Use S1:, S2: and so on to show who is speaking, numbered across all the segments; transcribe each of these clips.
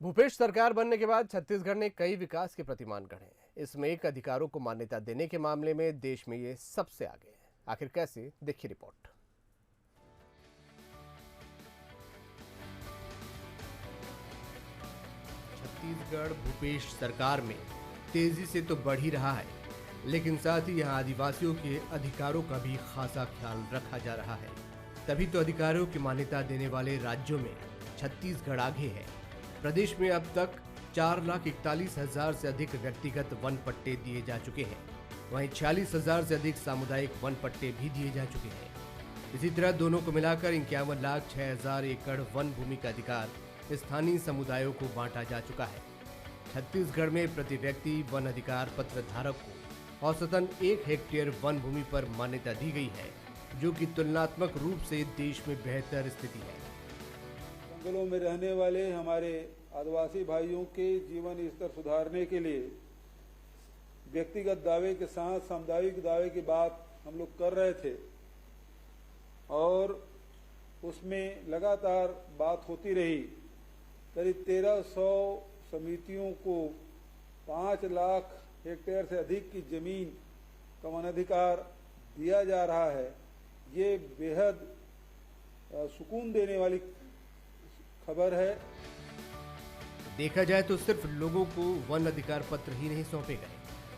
S1: भूपेश सरकार बनने के बाद छत्तीसगढ़ ने कई विकास के प्रतिमान गढ़े हैं। इसमें एक अधिकारों को मान्यता देने के मामले में देश में ये सबसे आगे है। आखिर कैसे, देखिए रिपोर्ट। छत्तीसगढ़ भूपेश सरकार में तेजी से तो बढ़ ही रहा है, लेकिन साथ ही यहाँ आदिवासियों के अधिकारों का भी खासा ख्याल रखा जा रहा है। तभी तो अधिकारों की मान्यता देने वाले राज्यों में छत्तीसगढ़ आगे है। प्रदेश में अब तक 4,41,000 से अधिक व्यक्तिगत वन पट्टे दिए जा चुके हैं। वहीं 46,000 से अधिक सामुदायिक वन पट्टे भी दिए जा चुके हैं। इसी तरह दोनों को मिलाकर 51,06,000 एकड़ वन भूमि का अधिकार स्थानीय समुदायों को बांटा जा चुका है। छत्तीसगढ़ में प्रति व्यक्ति वन अधिकार पत्र धारक को औसतन 1 हेक्टेयर वन भूमि पर मान्यता दी गई है, जो कि तुलनात्मक रूप से देश में बेहतर स्थिति है।
S2: जंगलों में रहने वाले हमारे आदिवासी भाइयों के जीवन स्तर सुधारने के लिए व्यक्तिगत दावे के साथ सामुदायिक दावे की बात हम लोग कर रहे थे और उसमें लगातार बात होती रही। करीब 1,300 समितियों को 5 लाख हेक्टेयर से अधिक की जमीन का वनाधिकार दिया जा रहा है। ये बेहद सुकून देने वाली खबर है।
S1: देखा जाए तो सिर्फ लोगों को वन अधिकार पत्र ही नहीं सौंपे गए,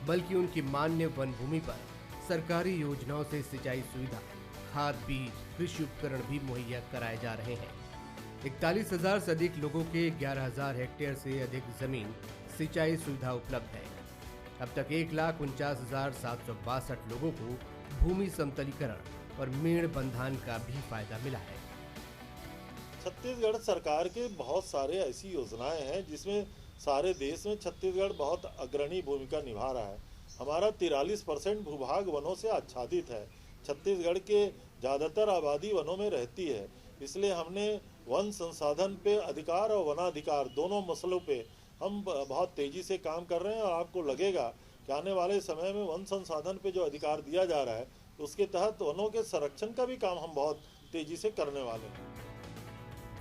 S1: बल्कि उनकी मान्य वन भूमि पर सरकारी योजनाओं से सिंचाई सुविधा, खाद, बीज, कृषि उपकरण भी मुहैया कराए जा रहे हैं। 41,000 से अधिक लोगों के 11,000 हेक्टेयर से अधिक जमीन सिंचाई सुविधा उपलब्ध है। अब तक 1,49,762 लोगों को भूमि समतलीकरण और मेड़ बंधान का भी फायदा मिला है।
S3: छत्तीसगढ़ सरकार के बहुत सारे ऐसी योजनाएं हैं जिसमें सारे देश में छत्तीसगढ़ बहुत अग्रणी भूमिका निभा रहा है। हमारा 43% भूभाग वनों से आच्छादित है। छत्तीसगढ़ के ज़्यादातर आबादी वनों में रहती है, इसलिए हमने वन संसाधन पे अधिकार और वनाधिकार दोनों मसलों पे हम बहुत तेजी से काम कर रहे हैं। और आपको लगेगा कि आने वाले समय में वन संसाधन पे जो अधिकार दिया जा रहा है उसके तहत वनों के संरक्षण का भी काम हम बहुत तेजी से करने वाले हैं।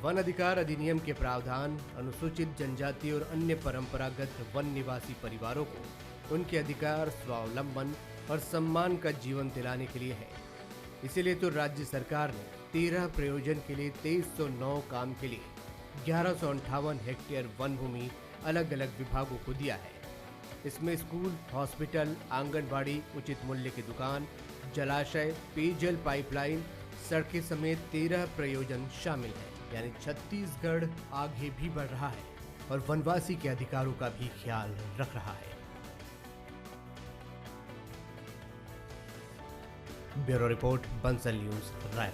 S1: वन अधिकार अधिनियम के प्रावधान अनुसूचित जनजाति और अन्य परंपरागत वन निवासी परिवारों को उनके अधिकार, स्वावलंबन और सम्मान का जीवन दिलाने के लिए है। इसीलिए तो राज्य सरकार ने 13 प्रयोजन के लिए 2309 काम के लिए 1158 हेक्टेयर वन भूमि अलग अलग विभागों को दिया है। इसमें स्कूल, हॉस्पिटल, आंगनबाड़ी, उचित मूल्य की दुकान, जलाशय, पेयजल पाइपलाइन, सड़कें समेत 13 प्रयोजन शामिल हैं। यानी छत्तीसगढ़ आगे भी बढ़ रहा है और वनवासी के अधिकारों का भी ख्याल रख रहा है। ब्यूरो रिपोर्ट, बंसल न्यूज, राय।